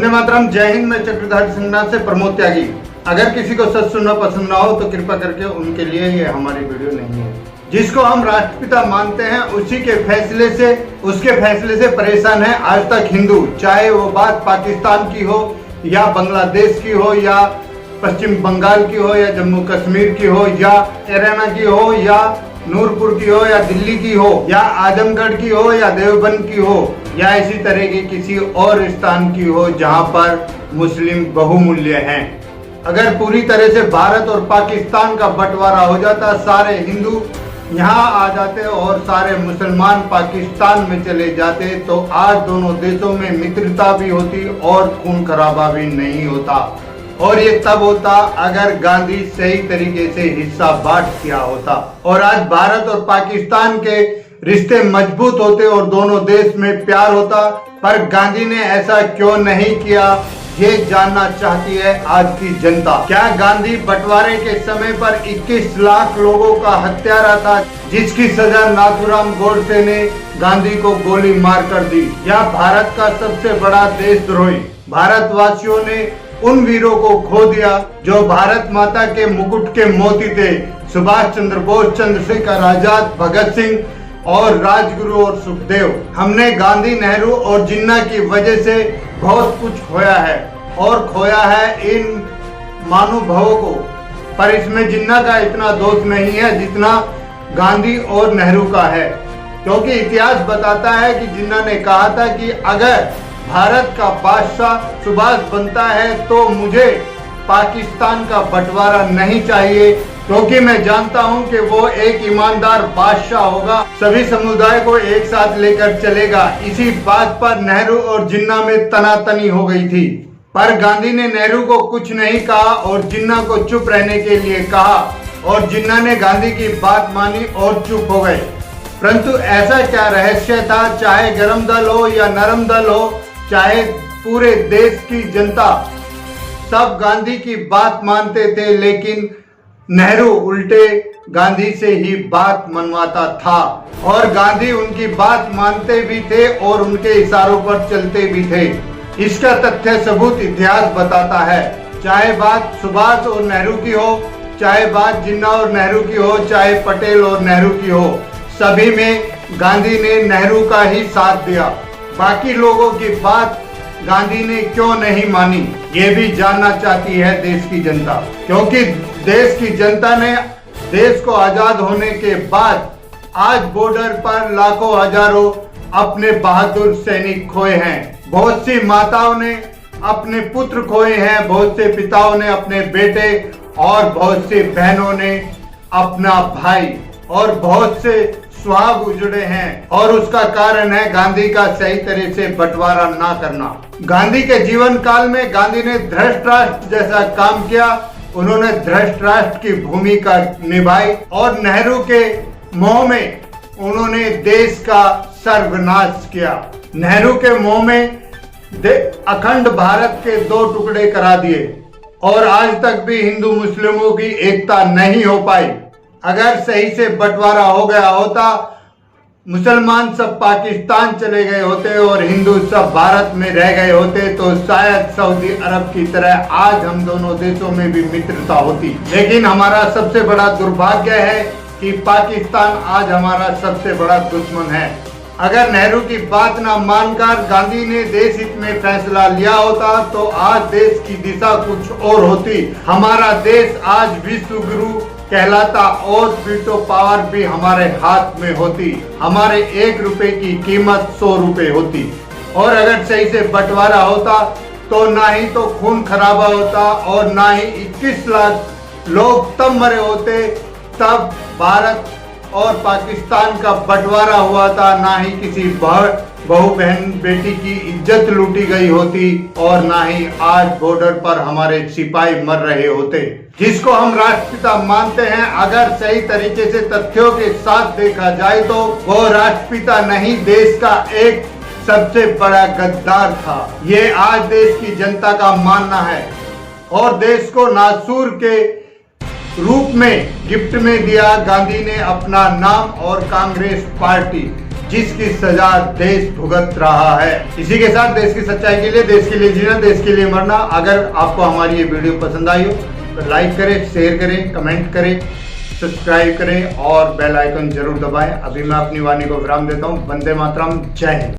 वंदे मातरम। जय हिंद। मैं चक्रधारी सिंहनाथ से प्रमोद त्यागी। अगर किसी को सच सुनना पसंद ना हो तो कृपा करके उनके लिए ये हमारी वीडियो नहीं है। जिसको हम राष्ट्रपिता मानते हैं उसी के फैसले से, उसके फैसले से परेशान है आज तक हिंदू, चाहे वो बात पाकिस्तान की हो या बांग्लादेश की हो या पश्चिम बंगाल की हो या जम्मू कश्मीर की हो या हरियाणा की हो या नूरपुर की हो या दिल्ली की हो या आजमगढ़ की हो या देवबंद की हो या इसी तरह की किसी और स्थान की हो जहां पर मुस्लिम बहुमूल्य हैं। अगर पूरी तरह से भारत और पाकिस्तान का बंटवारा हो जाता, सारे हिंदू यहाँ आ जाते और सारे मुसलमान पाकिस्तान में चले जाते तो आज दोनों देशों में मित्रता भी होती और खून खराबा भी नहीं होता। और ये तब होता अगर गांधी सही तरीके से हिस्सा बांट किया होता और आज भारत और पाकिस्तान के रिश्ते मजबूत होते और दोनों देश में प्यार होता। पर गांधी ने ऐसा क्यों नहीं किया, ये जानना चाहती है आज की जनता। क्या गांधी बंटवारे के समय पर 21 लाख लोगों का हत्यारा था जिसकी सजा नाथूराम गोडसे ने गांधी को गोली मार कर दी, या भारत का सबसे बड़ा देशद्रोही भारतवासियों ने उन वीरों को खो दिया जो भारत माता के मुकुट के मोती थे, सुभाष चंद्र बोस, चंद्रशेखर आजाद, भगत सिंह और राजगुरु और सुखदेव। हमने गांधी, नेहरू और जिन्ना की वजह से बहुत कुछ खोया है और खोया है इन महानुभावों को, पर इसमें जिन्ना का इतना दोष नहीं है जितना गांधी और नेहरू का है। क्योंकि इतिहास बताता है कि जिन्ना ने कहा था कि अगर भारत का बादशाह सुभाष बनता है तो मुझे पाकिस्तान का बंटवारा नहीं चाहिए, क्योंकि मैं जानता हूं कि वो एक ईमानदार बादशाह होगा, सभी समुदाय को एक साथ लेकर चलेगा। इसी बात पर नेहरू और जिन्ना में तनातनी हो गई थी, पर गांधी ने नेहरू को कुछ नहीं कहा और जिन्ना को चुप रहने के लिए कहा और जिन्ना ने गांधी की बात मानी और चुप हो गए। परंतु ऐसा क्या रहस्य था, चाहे गरम दल हो या नरम दल हो, चाहे पूरे देश की जनता, सब गांधी की बात मानते थे, लेकिन नेहरू उल्टे गांधी से ही बात मनवाता था और गांधी उनकी बात मानते भी थे और उनके इशारों पर चलते भी थे। इसका तथ्य सबूत इतिहास बताता है। चाहे बात सुभाष और नेहरू की हो, चाहे बात जिन्ना और नेहरू की हो, चाहे पटेल और नेहरू की हो, सभी में गांधी ने नेहरू का ही साथ दिया। बाकी लोगों की बात गांधी ने क्यों नहीं मानी, ये भी जानना चाहती है देश की जनता। क्योंकि देश की जनता ने देश को आजाद होने के बाद आज बॉर्डर पर लाखों हजारों अपने बहादुर सैनिक खोए हैं। बहुत सी माताओं ने अपने पुत्र खोए हैं, बहुत से पिताओं ने अपने बेटे और बहुत सी बहनों ने अपना भाई और बहुत से सुहाग उजड़े हैं। और उसका कारण है गांधी का सही तरह से बंटवारा ना करना। गांधी के जीवन काल में गांधी ने धृतराष्ट्र जैसा काम किया, उन्होंने धृतराष्ट्र की भूमिका निभाई और नेहरू के मोह में उन्होंने देश का सर्वनाश किया। नेहरू के मोह में अखंड भारत के 2 टुकड़े करा दिए और आज तक भी हिंदू मुस्लिमों की एकता नहीं हो पाई। अगर सही से बंटवारा हो गया होता, मुसलमान सब पाकिस्तान चले गए होते और हिंदू सब भारत में रह गए होते तो शायद सऊदी अरब की तरह आज हम दोनों देशों में भी मित्रता होती। लेकिन हमारा सबसे बड़ा दुर्भाग्य है कि पाकिस्तान आज हमारा सबसे बड़ा दुश्मन है। अगर नेहरू की बात ना मानकर गांधी ने देश हित में फैसला लिया होता तो आज देश की दिशा कुछ और होती। हमारा देश आज विश्व गुरु कहलाता और वीटो पावर भी हमारे हाथ में होती। हमारे 1 रुपए की कीमत 100 रुपए होती। और अगर सही से बंटवारा होता तो ना ही तो खून खराबा होता और ना ही 21 लाख लोग तब मरे होते तब भारत और पाकिस्तान का बंटवारा हुआ था, ना ही किसी बहू बहन बेटी की इज्जत लूटी गई होती और ना ही आज बॉर्डर पर हमारे सिपाही मर रहे होते। जिसको हम राष्ट्रपिता मानते हैं, अगर सही तरीके से तथ्यों के साथ देखा जाए तो वो राष्ट्रपिता नहीं, देश का एक सबसे बड़ा गद्दार था। ये आज देश की जनता का मानना है और देश को नासूर के रूप में गिफ्ट में दिया गांधी ने अपना नाम और कांग्रेस पार्टी। जिसकी सजा देश भुगत रहा है। इसी के साथ देश की सच्चाई के लिए, देश के लिए जीना, देश के लिए मरना। अगर आपको हमारी ये वीडियो पसंद आई हो तो लाइक करें, शेयर करें, कमेंट करें, सब्सक्राइब करें और बेल आइकन जरूर दबाएं। अभी मैं अपनी वाणी को विराम देता हूं। वंदे मातरम, जय हिंद।